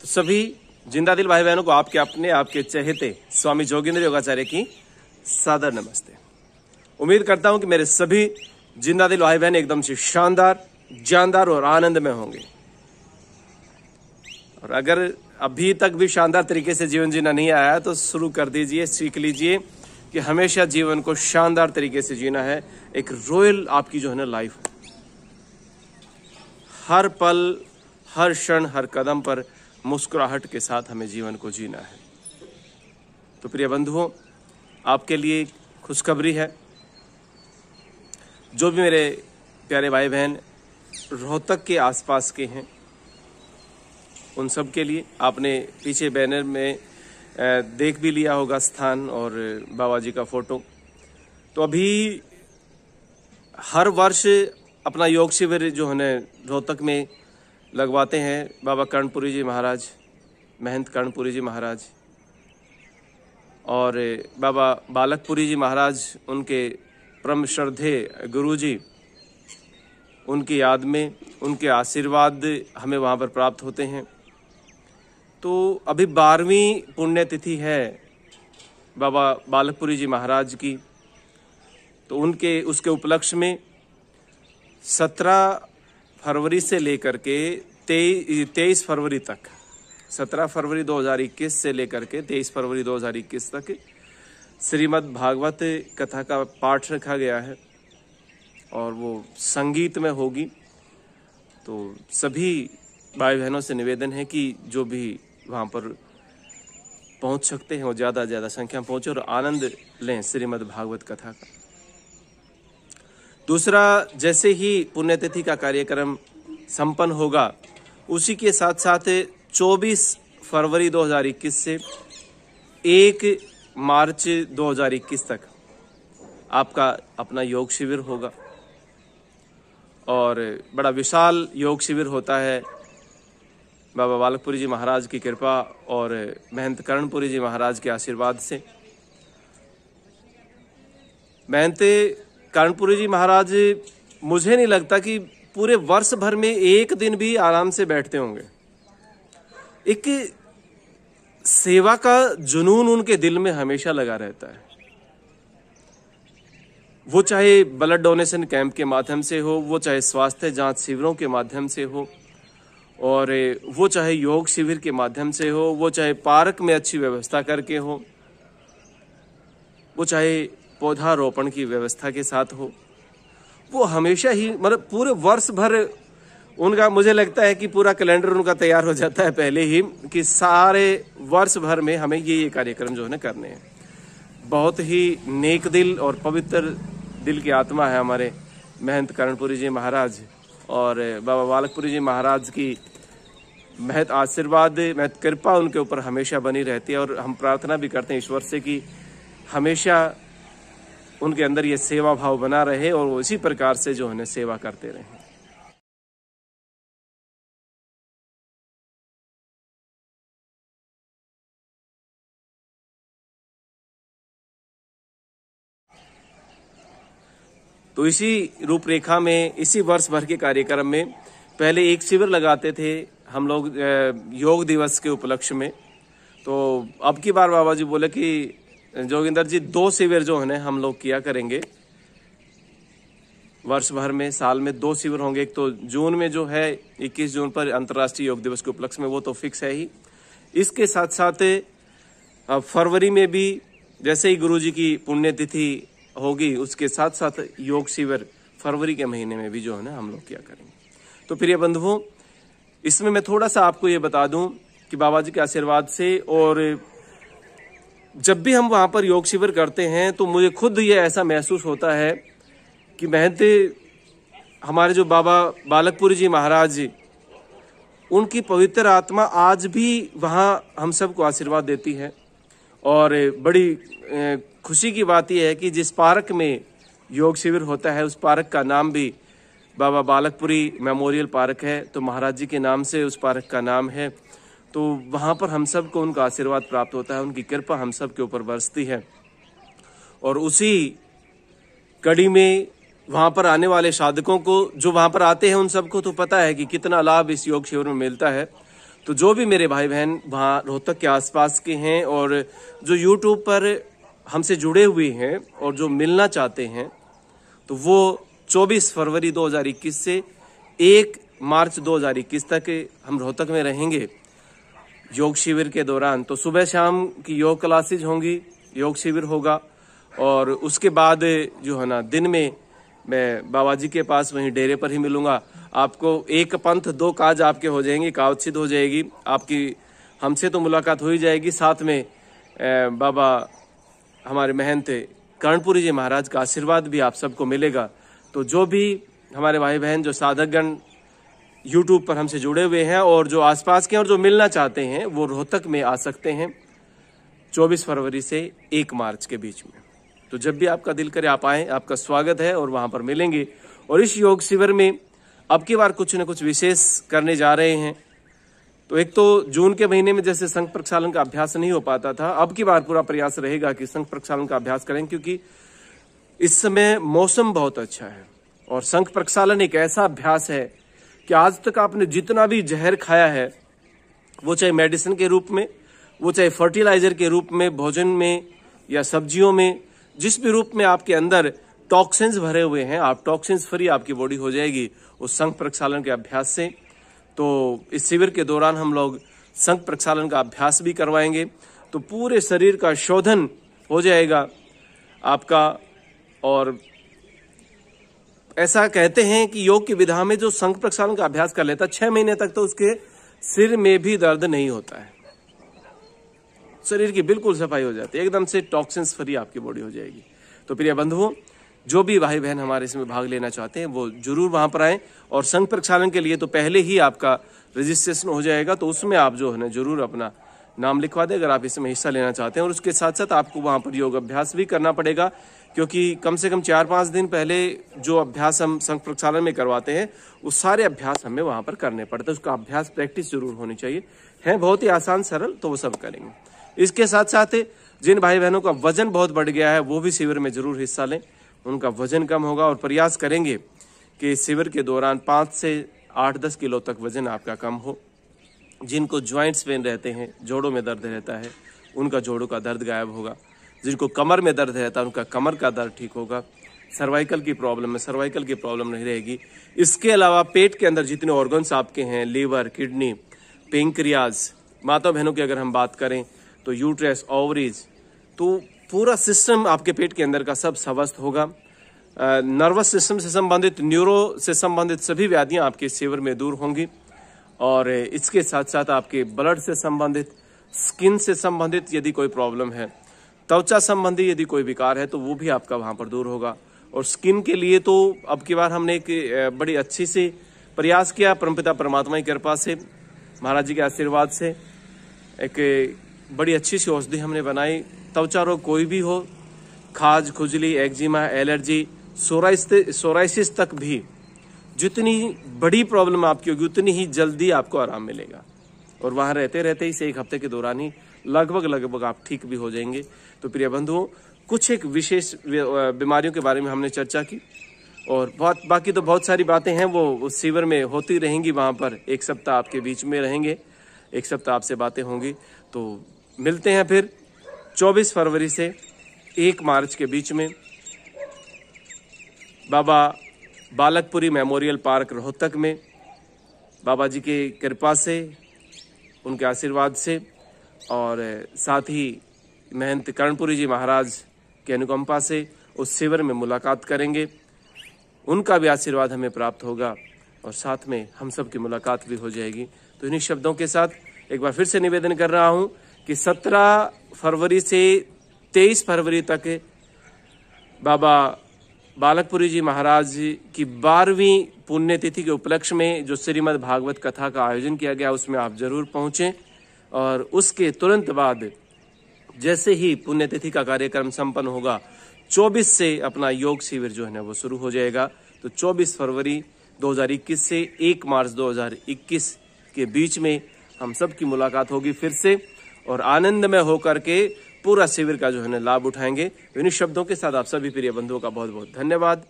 तो सभी जिंदा दिल भाई बहनों को आपके अपने आपके चहेते स्वामी जोगेंद्र योगाचार्य की सादर नमस्ते। उम्मीद करता हूं कि मेरे सभी जिंदा दिल भाई बहन एकदम से शानदार, जानदार और आनंद में होंगे। और अगर अभी तक भी शानदार तरीके से जीवन जीना नहीं आया तो शुरू कर दीजिए, सीख लीजिए कि हमेशा जीवन को शानदार तरीके से जीना है। एक रॉयल आपकी जो है ना लाइफ, हर पल, हर क्षण, हर कदम पर मुस्कुराहट के साथ हमें जीवन को जीना है। तो प्रिय बंधुओं, आपके लिए खुशखबरी है। जो भी मेरे प्यारे भाई बहन रोहतक के आसपास के हैं, उन सब के लिए आपने पीछे बैनर में देख भी लिया होगा स्थान और बाबा जी का फोटो। तो अभी हर वर्ष अपना योग शिविर जो है रोहतक में लगवाते हैं बाबा कर्णपुरी जी महाराज, महंत कर्णपुरी जी महाराज और बाबा बालकपुरी जी महाराज, उनके परम श्रद्धेय गुरु जी, उनकी याद में उनके आशीर्वाद हमें वहाँ पर प्राप्त होते हैं। तो अभी 12वीं पुण्यतिथि है बाबा बालकपुरी जी महाराज की। तो उसके उपलक्ष्य में 17 फरवरी से लेकर के 23 फरवरी तक, 17 फरवरी 2021 से लेकर के 23 फरवरी 2021 तक श्रीमद् भागवत कथा का पाठ रखा गया है और वो संगीत में होगी। तो सभी भाई बहनों से निवेदन है कि जो भी वहाँ पर पहुँच सकते हैं वो ज़्यादा से ज़्यादा संख्या में पहुँचे और आनंद लें श्रीमद् भागवत कथा का। दूसरा, जैसे ही पुण्यतिथि का कार्यक्रम संपन्न होगा, उसी के साथ साथ 24 फरवरी 2021 से 1 मार्च 2021 तक आपका अपना योग शिविर होगा और बड़ा विशाल योग शिविर होता है। बाबा बालकपुरी जी महाराज की कृपा और महंत कर्णपुरी जी महाराज के आशीर्वाद से। महंत कर्णपुरी जी महाराज, मुझे नहीं लगता कि पूरे वर्ष भर में एक दिन भी आराम से बैठते होंगे। एक सेवा का जुनून उनके दिल में हमेशा लगा रहता है। वो चाहे ब्लड डोनेशन कैंप के माध्यम से हो, वो चाहे स्वास्थ्य जांच शिविरों के माध्यम से हो, और वो चाहे योग शिविर के माध्यम से हो, वो चाहे पार्क में अच्छी व्यवस्था करके हो, वो चाहे पौधारोपण की व्यवस्था के साथ हो, वो हमेशा ही मतलब पूरे वर्ष भर उनका, मुझे लगता है कि पूरा कैलेंडर उनका तैयार हो जाता है पहले ही कि सारे वर्ष भर में हमें ये कार्यक्रम जो है ना करने हैं। बहुत ही नेक दिल और पवित्र दिल की आत्मा है हमारे महंत कर्णपुरी जी महाराज और बाबा बालकपुरी जी महाराज की महत आशीर्वाद, महत कृपा उनके ऊपर हमेशा बनी रहती है। और हम प्रार्थना भी करते हैं ईश्वर से कि हमेशा उनके अंदर ये सेवा भाव बना रहे और वो इसी प्रकार से जो है सेवा करते रहें। तो इसी रूपरेखा में, इसी वर्ष भर के कार्यक्रम में पहले एक शिविर लगाते थे हम लोग योग दिवस के उपलक्ष्य में। तो अब की बार बाबा जी बोले कि जोगिंदर जी 2 शिविर जो है हम लोग किया करेंगे वर्ष भर में। साल में 2 शिविर होंगे। एक तो जून में जो है 21 जून पर अंतर्राष्ट्रीय योग दिवस के उपलक्ष्य में, वो तो फिक्स है ही। इसके साथ साथ फरवरी में भी जैसे ही गुरु जी की पुण्यतिथि होगी, उसके साथ साथ योग शिविर फरवरी के महीने में भी जो है ना हम लोग किया करेंगे। तो प्रिय बंधुओं, इसमें मैं थोड़ा सा आपको ये बता दूं कि बाबा जी के आशीर्वाद से, और जब भी हम वहां पर योग शिविर करते हैं तो मुझे खुद ये ऐसा महसूस होता है कि महंत हमारे जो बाबा बालकपुरी जी महाराज जी, उनकी पवित्र आत्मा आज भी वहां हम सबको आशीर्वाद देती है। और बड़ी खुशी की बात यह है कि जिस पार्क में योग शिविर होता है उस पार्क का नाम भी बाबा बालकपुरी मेमोरियल पार्क है। तो महाराज जी के नाम से उस पार्क का नाम है। तो वहाँ पर हम सब को उनका आशीर्वाद प्राप्त होता है, उनकी कृपा हम सब के ऊपर बरसती है। और उसी कड़ी में वहाँ पर आने वाले साधकों को, जो वहाँ पर आते हैं, उन सबको तो पता है कि कितना लाभ इस योग शिविर में मिलता है। तो जो भी मेरे भाई बहन वहाँ रोहतक के आसपास के हैं और जो यूट्यूब पर हमसे जुड़े हुए हैं और जो मिलना चाहते हैं, तो वो 24 फरवरी 2021 से 1 मार्च 2021 तक हम रोहतक में रहेंगे योग शिविर के दौरान। तो सुबह शाम की योग क्लासेज होंगी, योग शिविर होगा, और उसके बाद जो है ना दिन में मैं बाबा जी के पास वहीं डेरे पर ही मिलूंगा। आपको एक पंथ दो काज आपके हो जाएंगे, कावत सिद्ध हो जाएगी आपकी। हमसे तो मुलाकात हो ही जाएगी, साथ में बाबा हमारे महंत कर्णपुरी जी महाराज का आशीर्वाद भी आप सबको मिलेगा। तो जो भी हमारे भाई बहन जो साधकगण यूट्यूब पर हमसे जुड़े हुए हैं और जो आसपास के और जो मिलना चाहते हैं, वो रोहतक में आ सकते हैं 24 फरवरी से 1 मार्च के बीच में। तो जब भी आपका दिल करे आप आएं, आपका स्वागत है और वहां पर मिलेंगे। और इस योग शिविर में अब की बार कुछ न कुछ विशेष करने जा रहे हैं। तो एक तो जून के महीने में जैसे संघ प्रक्षालन का अभ्यास नहीं हो पाता था, अब की बार पूरा प्रयास रहेगा कि संघ प्रक्षालन का अभ्यास करें, क्योंकि इस समय मौसम बहुत अच्छा है। और संघ प्रक्षालन एक ऐसा अभ्यास है कि आज तक आपने जितना भी जहर खाया है, वो चाहे मेडिसिन के रूप में, वो चाहे फर्टिलाइजर के रूप में, भोजन में या सब्जियों में, जिस भी रूप में आपके अंदर टॉक्सिन्स भरे हुए हैं, आप टॉक्सिन्स फ्री आपकी बॉडी हो जाएगी उस संघ प्रक्षालन के अभ्यास से। तो इस शिविर के दौरान हम लोग संघ प्रक्षालन का अभ्यास भी करवाएंगे, तो पूरे शरीर का शोधन हो जाएगा आपका। और ऐसा कहते हैं कि योग की विधा में जो संघ प्रक्षालन का अभ्यास कर लेता 6 महीने तक, तो उसके सिर में भी दर्द नहीं होता है, शरीर की बिल्कुल सफाई हो जाती है, एकदम से टॉक्सिन्स फ्री आपकी बॉडी हो जाएगी। तो प्रिय बंधुओं, जो भी भाई बहन हमारे इसमें भाग लेना चाहते हैं वो जरूर वहां पर आएं। और संघ प्रक्षालन के लिए तो पहले ही आपका रजिस्ट्रेशन हो जाएगा, तो उसमें आप जो है ना जरूर अपना नाम लिखवा दें अगर आप इसमें हिस्सा लेना चाहते हैं। और उसके साथ साथ आपको वहां पर योग अभ्यास भी करना पड़ेगा, क्योंकि कम से कम 4-5 दिन पहले जो अभ्यास हम संघ प्रक्षालन में करवाते हैं, वो सारे अभ्यास हमें वहां पर करने पड़ते हैं। उसका अभ्यास प्रैक्टिस जरूर होनी चाहिए, है बहुत ही आसान सरल, तो वो सब करेंगे। इसके साथ साथ जिन भाई बहनों का वजन बहुत बढ़ गया है, वो भी शिविर में जरूर हिस्सा लें, उनका वजन कम होगा। और प्रयास करेंगे कि इस शिविर के दौरान 5 से 8-10 किलो तक वजन आपका कम हो। जिनको ज्वाइंट्स पेन रहते हैं, जोड़ों में दर्द रहता है, उनका जोड़ों का दर्द गायब होगा। जिनको कमर में दर्द रहता है, उनका कमर का दर्द ठीक होगा। सर्वाइकल की प्रॉब्लम है, सर्वाइकल की प्रॉब्लम नहीं रहेगी। इसके अलावा पेट के अंदर जितने ऑर्गन्स आपके हैं, लीवर, किडनी, पेंक्रियाज, माता बहनों की अगर हम बात करें तो यूट्रस, ओवरीज, तो पूरा सिस्टम आपके पेट के अंदर का सब स्वस्थ होगा। नर्वस सिस्टम से संबंधित, न्यूरो से संबंधित सभी व्याधियां आपके शिविर में दूर होंगी। और इसके साथ साथ आपके ब्लड से संबंधित, स्किन से संबंधित यदि कोई प्रॉब्लम है, त्वचा संबंधी यदि कोई विकार है, तो वो भी आपका वहां पर दूर होगा। और स्किन के लिए तो अब की बार हमने एक बड़ी अच्छी सी प्रयास किया, परमपिता परमात्मा की कृपा से, महाराज जी के आशीर्वाद से एक बड़ी अच्छी सी औषधि हमने बनाई। त्वचा रोग कोई भी हो, खाज, खुजली, एक्जिमा, एलर्जी, सोराइसिस तक भी, जितनी बड़ी प्रॉब्लम आपकी होगी उतनी ही जल्दी आपको आराम मिलेगा। और वहां रहते रहते ही से 1 हफ्ते के दौरान ही लगभग आप ठीक भी हो जाएंगे। तो प्रिय बंधुओं, कुछ एक विशेष बीमारियों के बारे में हमने चर्चा की, और बाकी तो बहुत सारी बातें हैं वो उस शिविर में होती रहेंगी। वहां पर 1 सप्ताह आपके बीच में रहेंगे, 1 सप्ताह आपसे बातें होंगी। तो मिलते हैं फिर 24 फरवरी से 1 मार्च के बीच में बाबा बालकपुरी मेमोरियल पार्क रोहतक में, बाबा जी की कृपा से, उनके आशीर्वाद से, और साथ ही महंत कर्णपुरी जी महाराज के अनुकंपा से उस शिविर में मुलाकात करेंगे। उनका भी आशीर्वाद हमें प्राप्त होगा और साथ में हम सब की मुलाकात भी हो जाएगी। तो इन्हीं शब्दों के साथ एक बार फिर से निवेदन कर रहा हूं कि 17 फरवरी से 23 फरवरी तक बाबा बालकपुरी जी महाराज की 12वीं पुण्यतिथि के उपलक्ष्य में जो श्रीमद् भागवत कथा का आयोजन किया गया, उसमें आप जरूर पहुंचें। और उसके तुरंत बाद जैसे ही पुण्यतिथि का कार्यक्रम संपन्न होगा, 24 से अपना योग शिविर जो है ना वो शुरू हो जाएगा। तो 24 फरवरी 2021 से 1 मार्च 2021 के बीच में हम सब की मुलाकात होगी फिर से, और आनंदमय होकर के पूरा शिविर का जो है ना लाभ उठाएंगे। इन्हीं शब्दों के साथ आप सभी प्रिय बंधुओं का बहुत बहुत धन्यवाद,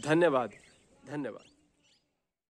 धन्यवाद, धन्यवाद।